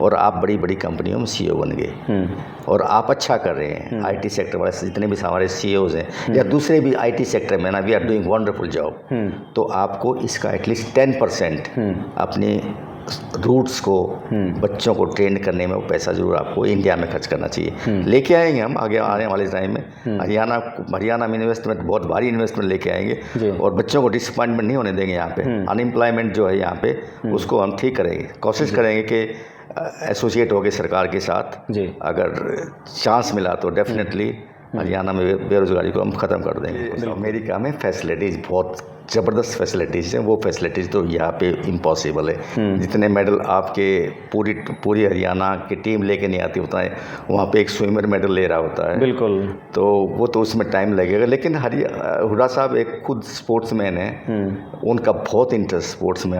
और आप बड़ी बड़ी कंपनियों में सीईओ बन गए और आप अच्छा कर रहे हैं, आईटी सेक्टर वाले जितने भी हमारे सीईओज हैं या दूसरे भी आईटी सेक्टर में ना, we are doing wonderful job, तो आपको इसका एटलीस्ट 10% अपने रूट्स को बच्चों को ट्रेन करने में वो पैसा जरूर आपको इंडिया में खर्च करना चाहिए। लेके आएंगे हम आगे आने वाले टाइम में। हरियाणा में इन्वेस्टमेंट बहुत भारी इन्वेस्टमेंट लेके आएंगे और बच्चों को डिसअपॉइंटमेंट नहीं होने देंगे। यहाँ पे अनएम्प्लॉयमेंट जो है यहाँ पे उसको हम ठीक करेंगे, कोशिश करेंगे कि एसोसिएट होकर सरकार के साथ अगर चांस मिला तो डेफिनेटली हरियाणा में बेरोजगारी को हम ख़त्म कर देंगे। अमेरिका में फैसिलिटीज़ बहुत ज़बरदस्त फैसिलिटीज़ हैं, वो फैसिलिटीज़ तो यहाँ पे इम्पॉसिबल है। जितने मेडल आपके पूरी हरियाणा की टीम लेके नहीं आती होता है, वहाँ पे एक स्विमर मेडल ले रहा होता है। बिल्कुल। तो वो तो उसमें टाइम लगेगा, लेकिन हुड्डा साहब एक खुद स्पोर्ट्समैन है, उनका बहुत इंटरेस्ट स्पोर्ट्स में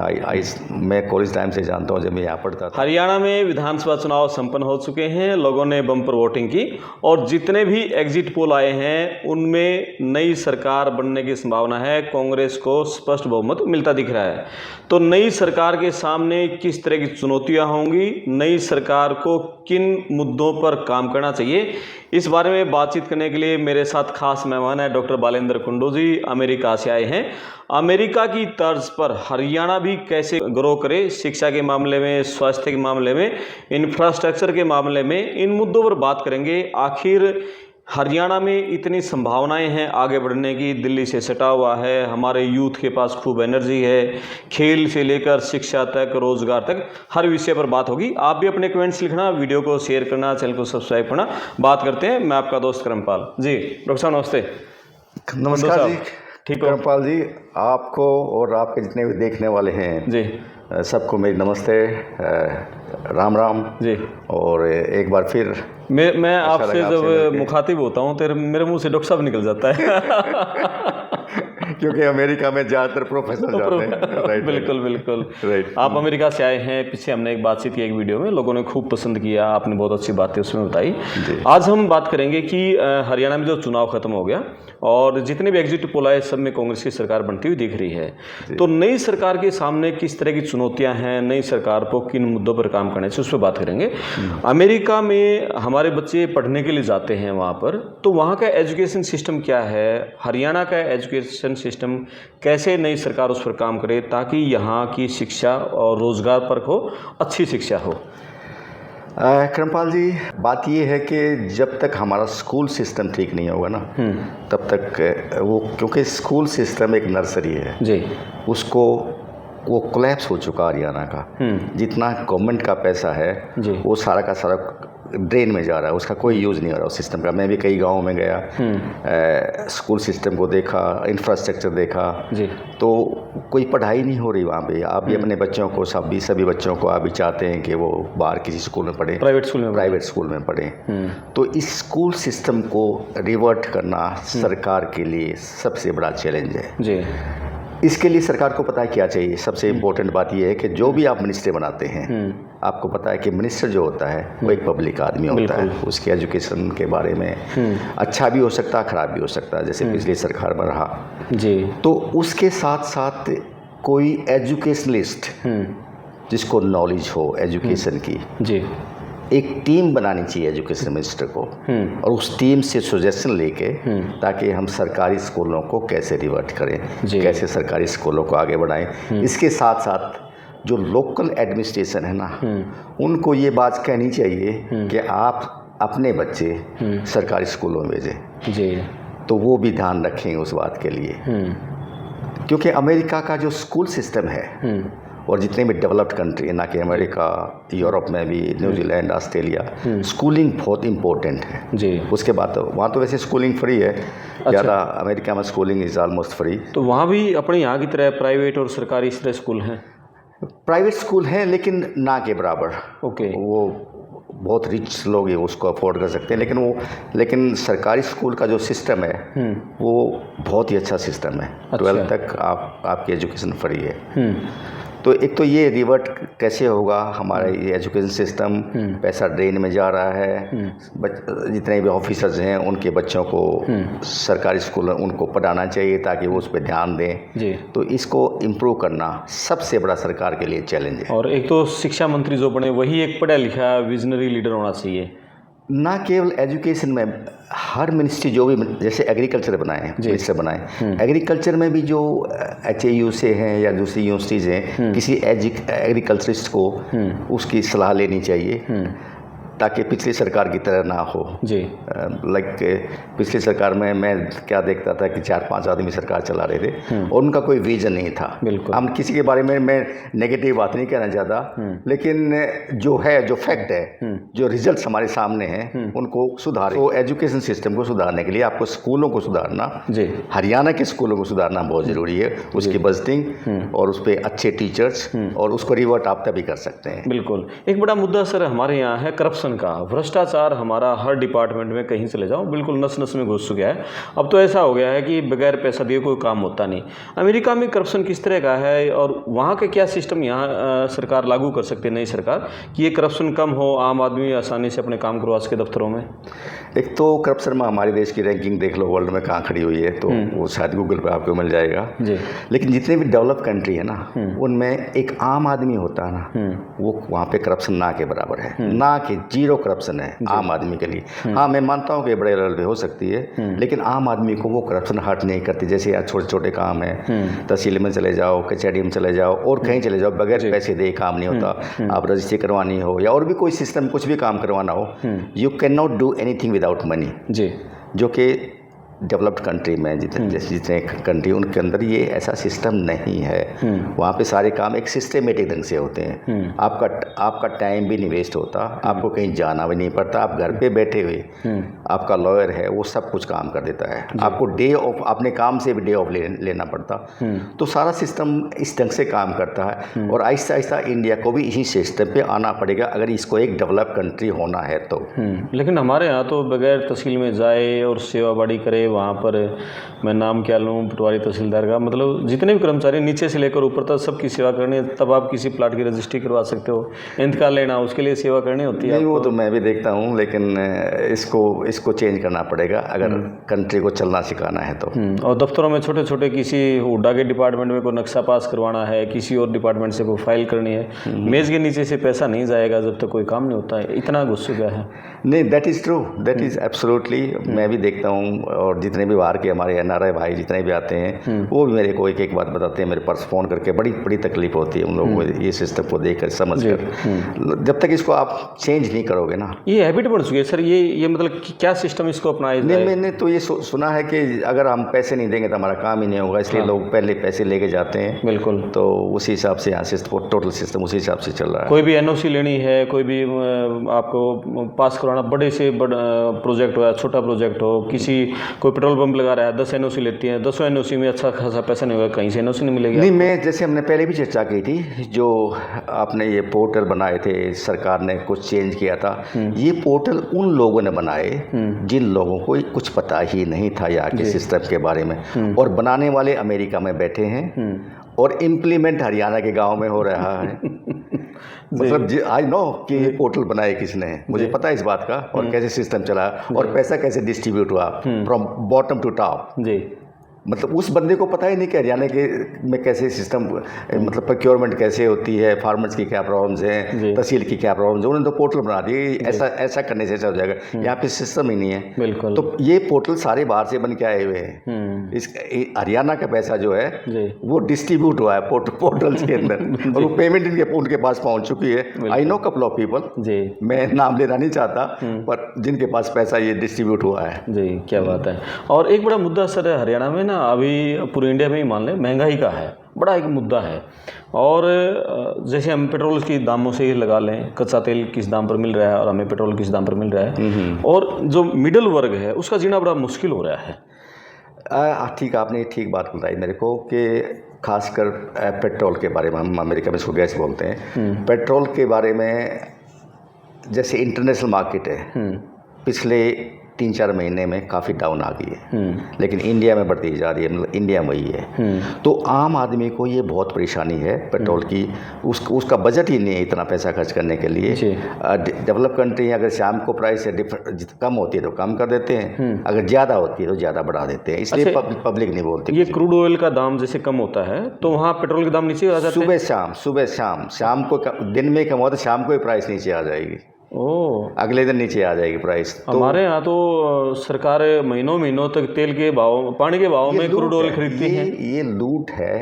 मैं कॉलेज टाइम से जानता हूँ, जब मैं यहाँ पढ़ता था। हरियाणा में विधानसभा चुनाव संपन्न हो चुके हैं, लोगों ने बम्पर वोटिंग की और जितने भी एग्जिट पोल आए हैं उनमें नई सरकार बनने की संभावना है। कांग्रेस को स्पष्ट बहुमत मिलता दिख रहा है। तो नई सरकार के सामने किस तरह की चुनौतियां होंगी, नई सरकार को किन मुद्दों पर काम करना चाहिए, इस बारे में बातचीत करने के लिए मेरे साथ खास मेहमान है डॉक्टर बालेंद्र कुंडू जी, अमेरिका से आए हैं। अमेरिका की तर्ज पर हरियाणा भी कैसे ग्रो करे, शिक्षा के मामले में, स्वास्थ्य के मामले में, इंफ्रास्ट्रक्चर के मामले में, इन मुद्दों पर बात करेंगे। आखिर हरियाणा में इतनी संभावनाएं हैं आगे बढ़ने की, दिल्ली से सटा हुआ है, हमारे यूथ के पास खूब एनर्जी है, खेल से लेकर शिक्षा तक, रोजगार तक, हर विषय पर बात होगी। आप भी अपने कमेंट्स लिखना, वीडियो को शेयर करना, चैनल को सब्सक्राइब करना। बात करते हैं, मैं आपका दोस्त करमपाल जी। डॉक्टर साहब नमस्ते। नमस्कार जी। ठीक हो करमपाल जी, आपको और आपके जितने भी देखने वाले हैं जी, सबको मेरी नमस्ते, राम राम जी। और एक बार फिर मैं आपसे जब मुखातिब होता हूँ तो मेरे मुंह से डॉक्टर साहब निकल जाता है क्योंकि अमेरिका में ज़्यादातर प्रोफेसर जाते हैं। राइट, बिल्कुल बिल्कुल राइट। आप अमेरिका से आए हैं, पीछे हमने एक बातचीत की एक वीडियो में, लोगों ने खूब पसंद किया, आपने बहुत अच्छी बातें उसमें बताई। आज हम बात करेंगे कि हरियाणा में जो चुनाव खत्म हो गया और जितने भी एग्जिट पोल आए सब में कांग्रेस की सरकार बनती हुई दिख रही है। तो नई सरकार के सामने किस तरह की चुनौतियां हैं, नई सरकार को किन मुद्दों पर काम करना चाहिए, उस पर बात करेंगे। अमेरिका में हमारे बच्चे पढ़ने के लिए जाते हैं वहाँ पर, तो वहाँ का एजुकेशन सिस्टम क्या है, हरियाणा का एजुकेशन सिस्टम कैसे नई सरकार उस पर काम करे ताकि यहाँ की शिक्षा और रोजगार पर हो, अच्छी शिक्षा हो। करमपाल जी, बात ये है कि जब तक हमारा स्कूल सिस्टम ठीक नहीं होगा ना, तब तक वो, क्योंकि स्कूल सिस्टम एक नर्सरी है जी, उसको वो कोलैप्स हो चुका हरियाणा का। जितना गवर्नमेंट का पैसा है वो सारा का सारा ड्रेन में जा रहा है, उसका कोई यूज़ नहीं हो रहा उस सिस्टम का। मैं भी कई गाँव में गया, स्कूल सिस्टम को देखा, इंफ्रास्ट्रक्चर देखा जी, तो कोई पढ़ाई नहीं हो रही वहाँ पे। आप भी अपने बच्चों को, सभी बच्चों को आप भी चाहते हैं कि वो बाहर किसी स्कूल में पढ़ें, प्राइवेट स्कूल में पढ़ें। तो इस स्कूल सिस्टम को रिवर्ट करना सरकार के लिए सबसे बड़ा चैलेंज है जी। इसके लिए सरकार को पता है क्या चाहिए। सबसे इम्पोर्टेंट बात यह है कि जो भी आप मिनिस्टर बनाते हैं, आपको पता है कि मिनिस्टर जो होता है वो एक पब्लिक आदमी होता है। उसके एजुकेशन के बारे में अच्छा भी हो सकता है, ख़राब भी हो सकता है, जैसे पिछली सरकार में रहा जी। तो उसके साथ साथ कोई एजुकेशनलिस्ट जिसको नॉलेज हो एजुकेशन की जी, एक टीम बनानी चाहिए एजुकेशन मिनिस्टर को, और उस टीम से सजेशन लेके ताकि हम सरकारी स्कूलों को कैसे रिवर्ट करें, कैसे सरकारी स्कूलों को आगे बढ़ाएं। इसके साथ साथ जो लोकल एडमिनिस्ट्रेशन है ना, उनको ये बात कहनी चाहिए कि आप अपने बच्चे सरकारी स्कूलों में भेजें जी, तो वो भी ध्यान रखेंगे उस बात के लिए। क्योंकि अमेरिका का जो स्कूल सिस्टम है और जितने भी डेवलप्ड कंट्री, ना कि अमेरिका, यूरोप में भी, न्यूजीलैंड, ऑस्ट्रेलिया, स्कूलिंग बहुत इम्पोर्टेंट है जी। उसके बाद तो वहाँ तो वैसे स्कूलिंग फ्री है, ज़्यादा अमेरिका में स्कूलिंग इज़ ऑलमोस्ट फ्री। तो वहाँ भी अपने यहाँ की तरह प्राइवेट और सरकारी इस तरह स्कूल हैं? प्राइवेट स्कूल हैं लेकिन ना के बराबर। ओके। वो बहुत रिच लोग ही उसको अफोर्ड कर सकते हैं, लेकिन सरकारी स्कूल का जो सिस्टम है वो बहुत ही अच्छा सिस्टम है। 12th तक आपकी एजुकेशन फ्री है। तो एक तो ये रिवर्ट कैसे होगा, हमारा ये एजुकेशन सिस्टम, पैसा ड्रेन में जा रहा है, जितने भी ऑफिसर्स हैं उनके बच्चों को सरकारी स्कूल उनको पढ़ाना चाहिए ताकि वो उस पर ध्यान दें जी। तो इसको इम्प्रूव करना सबसे बड़ा सरकार के लिए चैलेंज है। और एक तो शिक्षा मंत्री जो बने वही एक पढ़ा लिखा विजनरी लीडर होना चाहिए। ना केवल एजुकेशन में, हर मिनिस्ट्री जो भी, जैसे एग्रीकल्चर बनाए, मिनिस्टर बनाए, एग्रीकल्चर में भी जो HAU से हैं या दूसरी यूनिवर्सिटीज़ हैं, किसी एग्रीकल्चरिस्ट को उसकी सलाह लेनी चाहिए ताकि पिछली सरकार की तरह ना हो जी। लाइक पिछली सरकार में मैं क्या देखता था कि 4-5 आदमी सरकार चला रहे थे और उनका कोई विजन नहीं था। बिल्कुल। हम किसी के बारे में मैं नेगेटिव बात नहीं कहना चाहता, लेकिन जो फैक्ट है, जो रिजल्ट्स हमारे सामने हैं उनको सुधारें। तो एजुकेशन सिस्टम को सुधारने के लिए आपको स्कूलों को सुधारना जी, हरियाणा के स्कूलों को सुधारना बहुत ज़रूरी है, उसकी बजटिंग और उस पर अच्छे टीचर्स और उसको रिवर्ट आप तभी कर सकते हैं। बिल्कुल। एक बड़ा मुद्दा सर हमारे यहाँ है करप्शन का। भ्रष्टाचार हमारा हर डिपार्टमेंट में कहीं चले जाओ बिल्कुल नस नस में घुस चुका है। अब तो ऐसा हो गया है कि बगैर पैसा दिए कोई काम होता नहीं। अमेरिका में करप्शन किस तरह का है और वहाँ का क्या सिस्टम यहाँ सरकार लागू कर सकती है, नई सरकार, कि ये करप्शन कम हो, आम आदमी आसानी से अपने काम करवा सके दफ्तरों में? एक तो करप्शन में हमारे देश की रैंकिंग देख लो वर्ल्ड में कहाँ खड़ी हुई है, तो वो शायद गूगल पे आपको मिल जाएगा जी। लेकिन जितने भी डेवलप कंट्री है ना, उनमें एक आम आदमी होता है ना, वो वहाँ पे करप्शन ना के बराबर है, ना कि जीरो करप्शन है आम आदमी के लिए। हाँ, मैं मानता हूँ कि बड़े लेवल पे हो सकती है, लेकिन आम आदमी को वो करप्शन हर्ट नहीं करती। जैसे यार छोटे छोटे काम है, तहसील में चले जाओ, कचहरी में चले जाओ और कहीं चले जाओ, बगैर पैसे दे काम नहीं होता। आप रजिस्ट्री करवानी हो या और भी कोई सिस्टम कुछ भी काम करवाना हो, you can not do anything without money ji, जो कि डेवलप्ड कंट्री में जितने कंट्री उनके अंदर ये ऐसा सिस्टम नहीं है। वहाँ पे सारे काम एक सिस्टमेटिक ढंग से होते हैं। आपका टाइम भी नहीं वेस्ट होता, आपको कहीं जाना भी नहीं पड़ता, आप घर पे बैठे हुए आपका लॉयर है वो सब कुछ काम कर देता है। आपको डे ऑफ, अपने काम से भी डे ऑफ लेना पड़ता। तो सारा सिस्टम इस ढंग से काम करता है और आहिस्ता आहिस्ता इंडिया को भी इसी सिस्टम पे आना पड़ेगा अगर इसको एक डेवलप कंट्री होना है तो। लेकिन हमारे यहाँ तो बगैर तहसील में जाए और सेवा बाड़ी करे, वहाँ पर मैं नाम क्या लूँ, पटवारी तहसीलदार का, मतलब जितने भी कर्मचारी नीचे से लेकर ऊपर तक सबकी सेवा करनी है, तब आप किसी प्लाट की रजिस्ट्री करवा सकते हो। इंतकाल लेना उसके लिए सेवा करनी होती है। नहीं, वो तो मैं भी देखता हूँ, लेकिन इसको चेंज करना पड़ेगा अगर कंट्री को चलना सिखाना है तो। और दफ्तरों में छोटे छोटे किसी हुड्डा के डिपार्टमेंट में कोई नक्शा पास करवाना है, किसी और डिपार्टमेंट से कोई फाइल करनी है, मेज़ के नीचे से पैसा नहीं जाएगा जब तक कोई काम नहीं होता है। इतना घुस चुका है। नहीं, that is true, that is absolutely. मैं भी देखता हूँ और जितने भी बाहर के हमारे NRI भाई जितने भी आते हैं वो भी मेरे को एक एक बात बताते हैं, मेरे पास फ़ोन करके। बड़ी तकलीफ होती है उन लोगों को ये सिस्टम को देख कर समझ कर। जब तक इसको आप चेंज नहीं करोगे ना, ये हैबिट बन चुकी है सर। ये मतलब क्या सिस्टम इसको अपनाया जाए? मैंने तो ये सुना है कि अगर हम पैसे नहीं देंगे तो हमारा काम ही नहीं होगा, इसलिए लोग पहले पैसे लेके जाते हैं। बिल्कुल। तो उसी हिसाब से यहाँ से टोटल सिस्टम उसी हिसाब से चल रहा है। कोई भी NOC लेनी है, कोई भी आपको पास करवाना, बड़े से बड़ा प्रोजेक्ट हो या छोटा प्रोजेक्ट हो, कोई पेट्रोल पंप लगा रहा है, 10 NOC लेती हैं, 10 NOC में अच्छा खासा पैसा नहीं होगा, कहीं से NOC नहीं मिलेगी। नहीं, मैं जैसे हमने पहले भी चर्चा की थी, जो आपने ये पोर्टल बनाए थे, सरकार ने कुछ चेंज किया था। ये पोर्टल उन लोगों ने बनाए जिन लोगों को कुछ पता ही नहीं था यहाँ के सिस्टम के बारे में, और बनाने वाले अमेरिका में बैठे हैं और इम्प्लीमेंट हरियाणा के गांव में हो रहा है। मतलब आई नो कि ये पोर्टल बनाए किसने, मुझे पता है इस बात का, और कैसे सिस्टम चला और पैसा कैसे डिस्ट्रीब्यूट हुआ फ्रॉम बॉटम टू टॉप जी। मतलब उस बंदे को पता ही नहीं कि हरियाणा के में कैसे सिस्टम, मतलब प्रोक्योरमेंट कैसे होती है, फार्मर्स की क्या प्रॉब्लम्स हैं, तहसील की क्या प्रॉब्लम्स हैं। उन्होंने तो पोर्टल बना दिए, ऐसा करने से ऐसा हो जाएगा। यहाँ पे सिस्टम ही नहीं है। बिल्कुल। तो ये पोर्टल सारे बाहर से बन के आए हुए हैं। इस हरियाणा का पैसा जो है वो डिस्ट्रीब्यूट हुआ है पोर्टल्स के अंदर और वो पेमेंट उनके पास पहुँच चुकी है। I know couple of people, मैं नाम लेना नहीं चाहता, पर जिनके पास पैसा ये डिस्ट्रीब्यूट हुआ है जी। क्या बात है। और एक बड़ा मुद्दा सर हरियाणा में अभी पूरे इंडिया में ही मान लें महंगाई का है, बड़ा एक मुद्दा है। और जैसे हम पेट्रोल की दामों से ही लगा लें, कच्चा तेल किस दाम पर मिल रहा है और हमें पेट्रोल किस दाम पर मिल रहा है, और जो मिडिल वर्ग है उसका जीना बड़ा मुश्किल हो रहा है। ठीक, आपने ठीक बात बताई मेरे को कि खासकर पेट्रोल के बारे में, हम अमेरिका में इसको गैस बोलते हैं, पेट्रोल के बारे में जैसे इंटरनेशनल मार्केट है, पिछले 3-4 महीने में काफ़ी डाउन आ गई है, लेकिन इंडिया में बढ़ती जा रही है, मतलब इंडिया में वही है। तो आम आदमी को ये बहुत परेशानी है पेट्रोल की, उसका बजट ही नहीं है इतना पैसा खर्च करने के लिए। डेवलप कंट्री अगर शाम को प्राइस कम होती है तो कम कर देते हैं, अगर ज़्यादा होती है तो ज़्यादा बढ़ा देते हैं, इसलिए पब्लिक नहीं बोलती। ये क्रूड ऑयल का दाम जैसे कम होता है तो वहाँ पेट्रोल के दाम नीचे आ जाते हैं? सुबह शाम को, दिन में कम हो तो शाम को ही प्राइस नीचे आ जाएगी। अगले दिन नीचे आ जाएगी प्राइस। हमारे यहाँ तो सरकार महीनों तक तेल के भाव, पानी के भाव में क्रूड ऑयल खरीदती है। ये लूट है।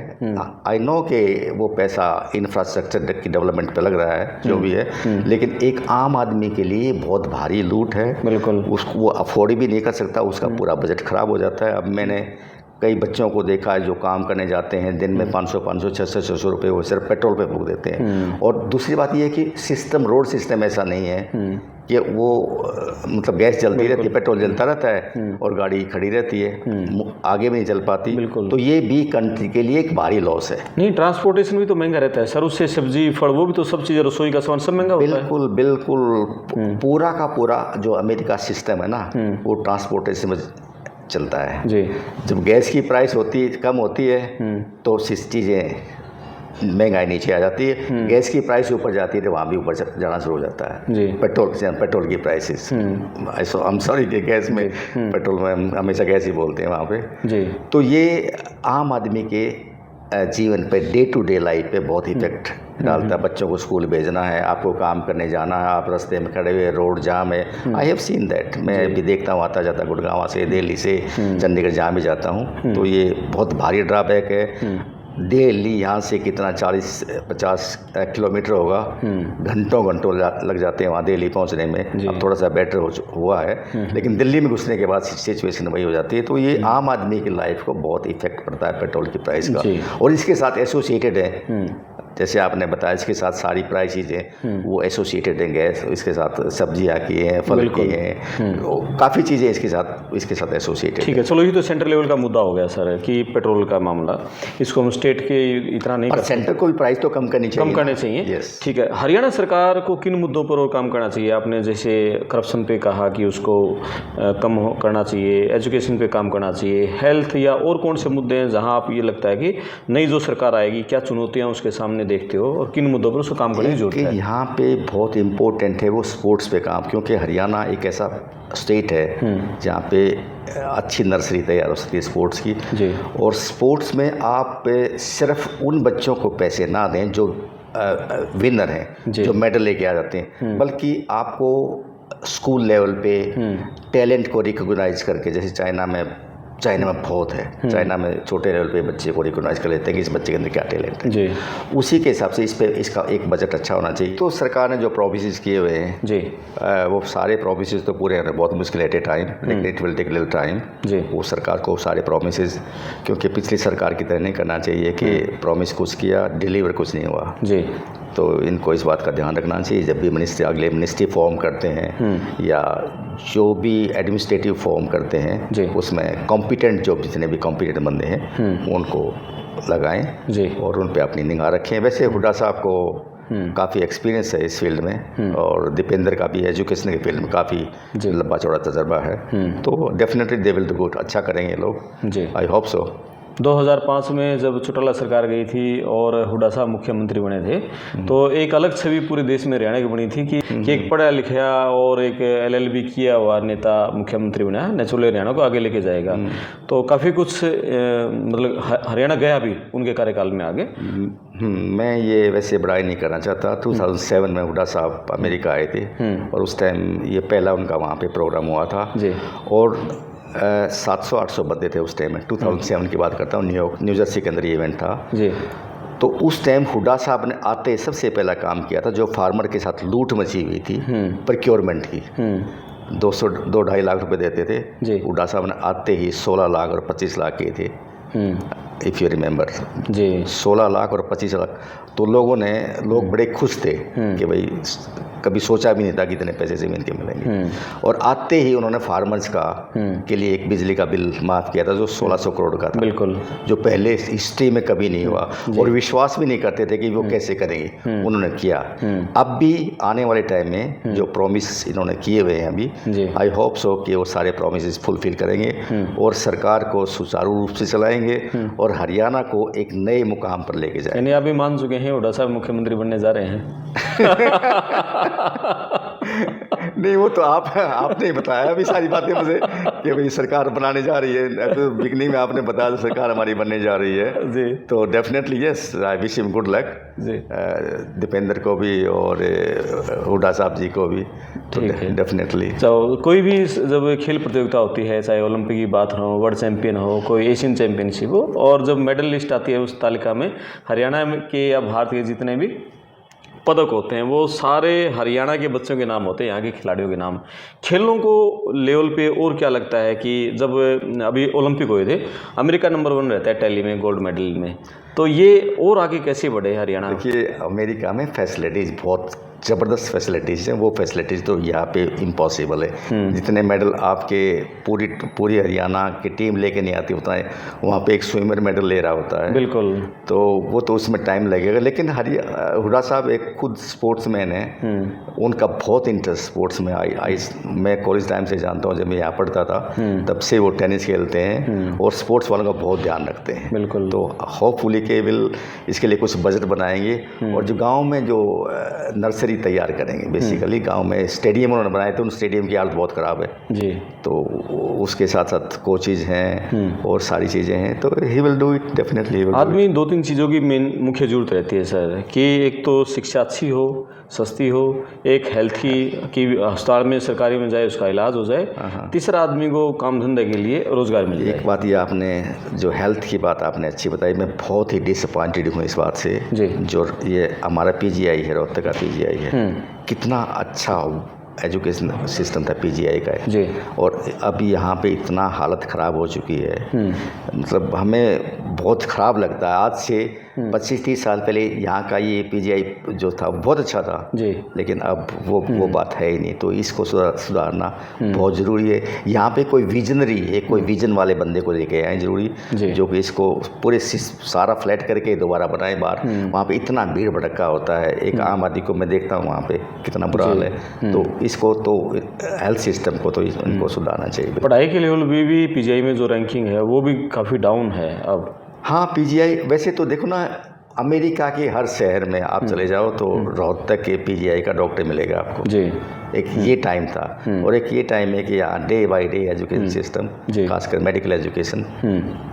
आई नो कि वो पैसा इंफ्रास्ट्रक्चर की डेवलपमेंट पे लग रहा है, जो भी है, लेकिन एक आम आदमी के लिए बहुत भारी लूट है। बिल्कुल, उसको वो अफोर्ड भी नहीं कर सकता, उसका पूरा बजट खराब हो जाता है। अब मैंने कई बच्चों को देखा है जो काम करने जाते हैं, दिन में 500 600 रुपये वो सिर्फ पेट्रोल पे फूक देते हैं। और दूसरी बात ये है कि रोड सिस्टम ऐसा नहीं है कि वो मतलब गैस जलती रहती है, पेट्रोल जलता रहता है और गाड़ी खड़ी रहती है, आगे भी नहीं चल पाती। तो ये भी कंट्री के लिए एक भारी लॉस है। नहीं, ट्रांसपोर्टेशन भी तो महंगा रहता है सर, उससे सब्जी फल वो भी तो सब चीज़ें, रसोई का सामान सब महंगा होता है। बिल्कुल पूरा का पूरा जो अमेरिका सिस्टम है ना, वो ट्रांसपोर्टेशन में चलता है जी। जब गैस की प्राइस कम होती है तो चीज़ें महंगाई नीचे आ जाती है, गैस की प्राइस ऊपर जाती है तो वहाँ भी ऊपर जाना शुरू हो जाता है जी। पेट्रोल की प्राइसेस, आई एम सॉरी कि गैस में पेट्रोल में हम हमेशा गैस ही बोलते हैं वहाँ पे जी। तो ये आम आदमी के जीवन पे, डे टू डे लाइफ पे बहुत इफेक्ट डालता है। बच्चों को स्कूल भेजना है, आपको काम करने जाना है, आप रास्ते में खड़े हुए, रोड जाम है। आई हैव सीन दैट, मैं भी देखता हूँ आता जाता, गुड़गांव से, दिल्ली से चंडीगढ़ जहाँ भी जाता हूँ, तो ये बहुत भारी ड्रॉबैक है। दिल्ली यहाँ से कितना 40-50 किलोमीटर होगा, घंटों लग जाते हैं वहाँ दिल्ली पहुँचने में। अब थोड़ा सा बेटर हुआ है, लेकिन दिल्ली में घुसने के बाद सिचुएशन वही हो जाती है। तो ये आम आदमी की लाइफ को बहुत इफेक्ट पड़ता है पेट्रोल की प्राइस का, और इसके साथ एसोसिएटेड है, जैसे आपने बताया, इसके साथ सारी प्राइस चीज़ें वो एसोसिएटेड हैं। गैस, इसके साथ सब्जियाँ की हैं, फल की हैं, काफ़ी चीज़ें इसके साथ एसोसिएटेड। ठीक है, चलो ये तो सेंट्रल लेवल का मुद्दा हो गया सर कि पेट्रोल का मामला, इसको हम स्टेट के इतना नहीं कर, सेंटर को भी प्राइस तो कम करने चाहिए। ठीक है, हरियाणा सरकार को किन मुद्दों पर और काम करना चाहिए? आपने जैसे करप्शन पे कहा कि उसको कम करना चाहिए, एजुकेशन पे काम करना चाहिए, हेल्थ, या और कौन से मुद्दे हैं जहाँ आप ये लगता है कि नई जो सरकार आएगी क्या चुनौतियाँ उसके सामने देखते हो और किन मुद्दों पर उसको काम करने की जरूरत है? यहाँ पे बहुत इम्पोर्टेंट है वो स्पोर्ट्स पे काम, क्योंकि हरियाणा एक ऐसा स्टेट है जहाँ पे अच्छी नर्सरी तैयार हो सकती है स्पोर्ट्स की जी। और स्पोर्ट्स में आप सिर्फ उन बच्चों को पैसे ना दें जो विनर हैं, जो मेडल लेके आ जाते हैं, बल्कि आपको स्कूल लेवल पे टैलेंट को रिकॉग्नाइज करके, जैसे चाइना में बहुत है, चाइना में छोटे लेवल पे बच्चे को रिकॉग्नाइज कर लेते हैं कि इस बच्चे के अंदर क्या टैलेंट है जी। उसी के हिसाब से इसका एक बजट अच्छा होना चाहिए। तो सरकार ने जो प्रोमिस किए हुए हैं जी, वो सारे प्रोमिस तो पूरे होने बहुत मुश्किल है, टाइम, लेकिन it will take little time ji. वो सरकार को सारे प्रोमिस, क्योंकि पिछली सरकार की तरह नहीं करना चाहिए कि प्रोमिस कुछ किया, डिलीवर कुछ नहीं हुआ जी। तो इनको इस बात का ध्यान रखना चाहिए जब भी अगले मिनिस्ट्री फॉर्म करते हैं या जो भी एडमिनिस्ट्रेटिव फॉर्म करते हैं, उसमें कॉम्पिटेंट, जो जितने भी कॉम्पिटेंट बंदे हैं उनको लगाएं जी, और उन पे अपनी निगाह रखें। वैसे हुड्डा साहब को काफ़ी एक्सपीरियंस है इस फील्ड में, और दीपेंद्र का भी एजुकेशन के फील्ड में काफ़ी लंबा चौड़ा तजर्बा है, तो definitely they will do good, अच्छा करेंगे लोग जी, आई होप सो। 2005 में जब चौटाला सरकार गई थी और हुड्डा साहब मुख्यमंत्री बने थे, तो एक अलग छवि पूरे देश में हरियाणा की बनी थी कि एक पढ़ा लिखा और एक LLB किया हुआ नेता मुख्यमंत्री बना, नेचुरली हरियाणा को आगे लेके जाएगा। तो काफ़ी कुछ मतलब हरियाणा गया भी उनके कार्यकाल में आगे। मैं ये वैसे बड़ाई नहीं करना चाहता। 2007 में हुड्डा साहब अमेरिका आए थे और उस टाइम ये पहला उनका वहाँ पे प्रोग्राम हुआ था जी, और 700-800 बंदे थे उस टाइम में। 2007 की बात करता हूँ, न्यू जर्सी के अंदर ये इवेंट था जी। तो उस टाइम हुड्डा साहब ने आते सबसे पहला काम किया था, जो फार्मर के साथ लूट मची हुई थी प्रोक्योरमेंट की, 2-2.5 लाख रुपए देते थे, हुड्डा साहब ने आते ही 16 लाख और 25 लाख किए थे। इफ़ यू रिमेंबर जी 16 लाख और 25 लाख। तो लोग बड़े खुश थे कि भाई कभी सोचा भी नहीं था कि इतने पैसे ज़मीन के मिलेंगे। और आते ही उन्होंने फार्मर्स का के लिए एक बिजली का बिल माफ़ किया था जो 1600 करोड़ का था, बिल्कुल, जो पहले हिस्ट्री में कभी नहीं हुआ और विश्वास भी नहीं करते थे कि वो कैसे करेंगे, उन्होंने किया। अब भी आने वाले टाइम में जो प्रॉमिस इन्होंने किए हुए हैं अभी, आई होप सो कि वो सारे प्रॉमिसेस फुलफिल करेंगे और सरकार को सुचारू रूप से चलाएंगे और हरियाणा को एक नए मुकाम पर लेके जाएंगे। यानी आप भी मान चुके हैं हुड्डा साहब मुख्यमंत्री बनने जा रहे हैं? नहीं, वो तो आपने ही बताया अभी सारी बातें मुझे कि भाई सरकार बनाने जा रही है। तो बिगनिंग में आपने बताया सरकार हमारी बनने जा रही है जी, तो definitely yes, I wish him good luck, ji, Dipendra को भी और हुड्डा साहब जी को भी। तो डेफिनेटली तो कोई भी जब खेल प्रतियोगिता होती है, चाहे ओलंपिक की बात हो, वर्ल्ड चैंपियन हो, कोई एशियन चैंपियनशिप हो, और जब मेडल लिस्ट आती है उस तालिका में हरियाणा के या भारत के जितने भी पदक होते हैं वो सारे हरियाणा के बच्चों के नाम होते हैं, यहाँ के खिलाड़ियों के नाम। खेलों को लेवल पे और क्या लगता है कि जब अभी ओलंपिक हुए थे, अमेरिका नंबर 1 रहता है टैली में, गोल्ड मेडल में, तो ये और आगे कैसे बढ़े हरियाणा? देखिए, अमेरिका में फैसिलिटीज़ बहुत ज़बरदस्त फैसिलिटीज़ हैं, वो फैसिलिटीज़ तो यहाँ पे इम्पॉसिबल है। जितने मेडल आपके पूरी हरियाणा की टीम लेके नहीं आती होता है, वहाँ पे एक स्विमर मेडल ले रहा होता है। बिल्कुल, तो वो तो उसमें टाइम लगेगा, लेकिन हुड्डा साहब एक खुद स्पोर्ट्समैन है, उनका बहुत इंटरेस्ट स्पोर्ट्स में मैं कॉलेज टाइम से जानता हूँ, जब मैं यहाँ पढ़ता था तब से वो टेनिस खेलते हैं और स्पोर्ट्स वालों का बहुत ध्यान रखते हैं। बिल्कुल, तो होपफुली के विल इसके लिए कुछ बजट बनाएंगे और जो गाँव में जो नर्सरी तैयार करेंगे, बेसिकली गांव में स्टेडियम उन्होंने बनाए थे, उन स्टेडियम की हालत बहुत ख़राब है जी, तो उसके साथ साथ कोचेज हैं और सारी चीज़ें हैं, तो he will do it definitely. आदमी 2-3 चीज़ों की मेन मुख्य ज़रूरत रहती है सर, कि एक तो शिक्षा अच्छी हो, सस्ती हो, एक हेल्थ की अस्पताल में सरकारी में जाए उसका इलाज हो जाए, तीसरा आदमी को काम धंधे के लिए रोज़गार मिल जाए। एक बात ये आपने जो हेल्थ की बात आपने अच्छी बताई, मैं बहुत ही डिसअपॉइंटेड हूँ इस बात से जी, जो ये हमारा PGI है, रोहतक का PGI है, कितना अच्छा एजुकेशन सिस्टम था PGI का है जी, और अभी यहाँ पे इतना हालत ख़राब हो चुकी है, मतलब हमें बहुत ख़राब लगता है। आज से 25-30 साल पहले यहाँ का ये PGI जो था बहुत अच्छा था जी, लेकिन अब वो बात है ही नहीं, तो इसको सुधारना बहुत ज़रूरी है। यहाँ पे कोई विजनरी है, कोई विजन वाले बंदे को लेके आए ज़रूरी, जो कि इसको पूरे सारा फ्लैट करके दोबारा बनाए बाहर। वहाँ पे इतना भीड़ भड़का होता है, एक आम आदमी को मैं देखता हूँ वहाँ पे कितना बुरा हाल है, तो इसको तो हेल्थ सिस्टम को तो इनको सुधारना चाहिए। पढ़ाई के लेवल भी PGI में जो रैंकिंग है वो भी काफ़ी डाउन है अब। हाँ, PGI वैसे तो देखो ना, अमेरिका के हर शहर में आप चले जाओ तो रोहतक के PGI का डॉक्टर मिलेगा आपको जी, एक ये टाइम था और एक ये टाइम है कि यहाँ day by day education system, खासकर मेडिकल एजुकेशन,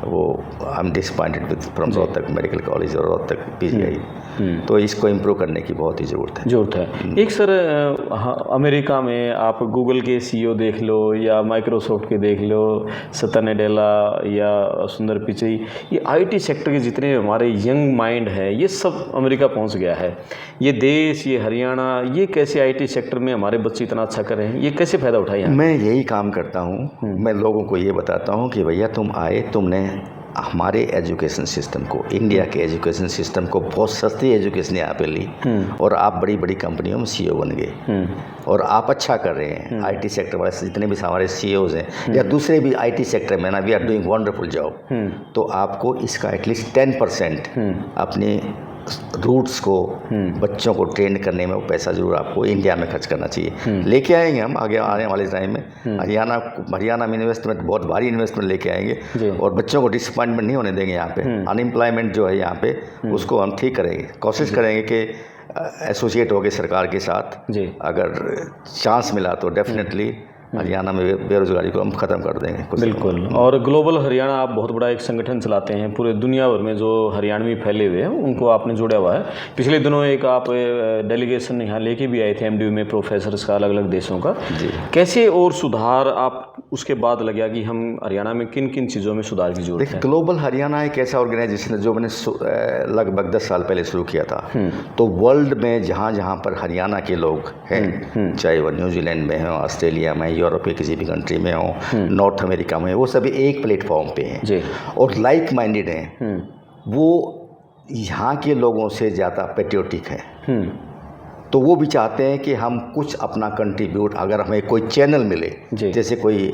वो I am disappointed with from Rohtak medical college और रोहतक PGI, तो इसको इम्प्रूव करने की बहुत ही ज़रूरत है। एक सर, अमेरिका में आप गूगल के CEO देख लो या माइक्रोसॉफ्ट के देख लो, सत्या नडेला या सुंदर पिचई, ये IT सेक्टर के जितने हमारे यंग माइंड है ये सब अमेरिका पहुंच गया है। ये देश, ये हरियाणा, ये कैसे IT सेक्टर में हमारे बच्चे इतना अच्छा कर रहे हैं, ये कैसे फ़ायदा उठाए? मैं यही काम करता हूँ, मैं लोगों को ये बताता हूँ कि भैया तुम आए, तुमने हमारे एजुकेशन सिस्टम को, इंडिया के एजुकेशन सिस्टम को, बहुत सस्ती एजुकेशन यहाँ पे ली और आप बड़ी बड़ी कंपनियों में CEO बन गए और आप अच्छा कर रहे हैं। IT सेक्टर वाले जितने भी हमारे CEOs हैं या दूसरे भी IT सेक्टर में ना, we are doing wonderful job, तो आपको इसका एटलीस्ट 10% अपने रूट्स को, बच्चों को ट्रेन करने में वो पैसा जरूर आपको इंडिया में खर्च करना चाहिए। लेके आएंगे हम आगे आने वाले टाइम में, हरियाणा में इन्वेस्टमेंट, बहुत भारी इन्वेस्टमेंट लेके आएंगे और बच्चों को डिसअपॉइंटमेंट नहीं होने देंगे। यहाँ पे अनएम्प्लॉयमेंट जो है यहाँ पे उसको हम ठीक करेंगे, कोशिश करेंगे कि एसोसिएट हो गए सरकार के साथ, अगर चांस मिला तो डेफिनेटली हरियाणा में बेरोजगारी को हम ख़त्म कर देंगे। बिल्कुल। और ग्लोबल हरियाणा, आप बहुत बड़ा एक संगठन चलाते हैं, पूरे दुनिया भर में जो हरियाणवी फैले हुए हैं उनको आपने जोड़ा हुआ है। पिछले दिनों एक आप डेलीगेशन यहाँ लेके भी आए थे MDU में, प्रोफेसर्स का अलग अलग देशों का। कैसे और सुधार आप उसके बाद लगा कि हम हरियाणा में किन किन चीज़ों में सुधार की जरूरत देखिए, है? ग्लोबल हरियाणा एक ऐसा ऑर्गेनाइजेशन है जो मैंने लगभग 10 साल पहले शुरू किया था। तो वर्ल्ड में जहाँ जहाँ पर हरियाणा के लोग हैं, चाहे वो न्यूजीलैंड में हो, ऑस्ट्रेलिया में, यूरोप के किसी भी कंट्री में हो, नॉर्थ अमेरिका में, वो सभी एक प्लेटफॉर्म पे हैं जी। और लाइक माइंडेड हैं। वो यहाँ के लोगों से ज़्यादा पेट्रियोटिक हैं। तो वो भी चाहते हैं कि हम कुछ अपना कंट्रीब्यूट, अगर हमें कोई चैनल मिले, जैसे कोई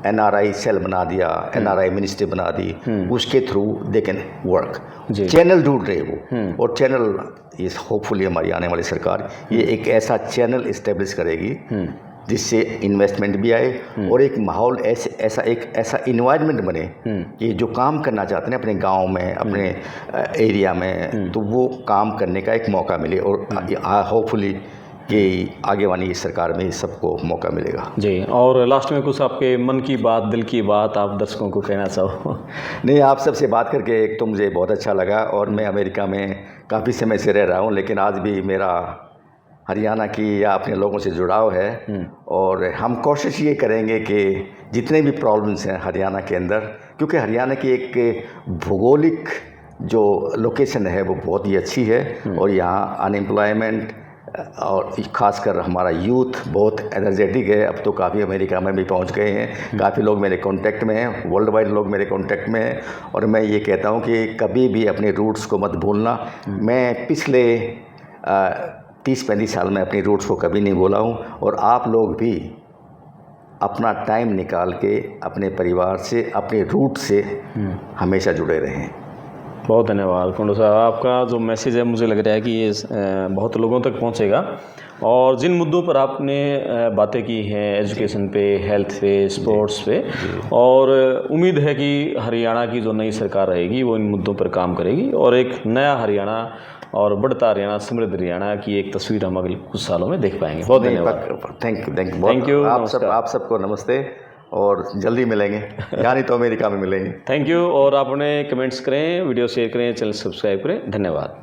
NRI सेल बना दिया, NRI मिनिस्ट्री बना दी, उसके through they can work. Channel ढूंढ रहे वो, और चैनल इस होपफुली हमारी आने वाली सरकार ये एक ऐसा चैनल इस्टेब्लिश करेगी जिससे इन्वेस्टमेंट भी आए और एक माहौल ऐसा इन्वायरमेंट बने कि जो काम करना चाहते हैं अपने गांव में, अपने एरिया में, तो वो काम करने का एक मौका मिले। और होपफुली कि आगे वाली सरकार में सबको मौका मिलेगा। जी, और लास्ट में कुछ आपके मन की बात, दिल की बात आप दर्शकों को कहना चाहो? नहीं, आप सबसे बात करके एक तो मुझे बहुत अच्छा लगा, और मैं अमेरिका में काफ़ी समय से रह रहा हूँ, लेकिन आज भी मेरा हरियाणा की या अपने लोगों से जुड़ाव है। और हम कोशिश ये करेंगे कि जितने भी प्रॉब्लम्स हैं हरियाणा के अंदर, क्योंकि हरियाणा की एक भौगोलिक जो लोकेशन है वो बहुत ही अच्छी है, और यहाँ अनएम्प्लॉयमेंट और ख़ासकर हमारा यूथ बहुत एनर्जेटिक है। अब तो काफ़ी अमेरिका में भी पहुंच गए हैं, काफ़ी लोग मेरे कांटेक्ट में हैं, वर्ल्ड वाइड लोग मेरे कांटेक्ट में हैं। और मैं ये कहता हूं कि कभी भी अपने रूट्स को मत भूलना। मैं पिछले 30-35 साल में अपनी रूट्स को कभी नहीं भूला हूं, और आप लोग भी अपना टाइम निकाल के अपने परिवार से, अपने रूट से हमेशा जुड़े रहें। बहुत धन्यवाद कुंडू साहब, आपका जो मैसेज है मुझे लग रहा है कि ये बहुत लोगों तक पहुंचेगा। और जिन मुद्दों पर आपने बातें की हैं, एजुकेशन पे, हेल्थ पे, स्पोर्ट्स पे, और उम्मीद है कि हरियाणा की जो नई सरकार रहेगी वो इन मुद्दों पर काम करेगी, और एक नया हरियाणा और बढ़ता हरियाणा, समृद्ध हरियाणा की एक तस्वीर हम अगले कुछ सालों में देख पाएंगे। बहुत धन्यवाद। Thank you. आप सबको नमस्ते, और जल्दी मिलेंगे, यानी तो अमेरिका में मिलेंगे। Thank you. और आपने कमेंट्स करें, वीडियो शेयर करें, चैनल सब्सक्राइब करें। धन्यवाद।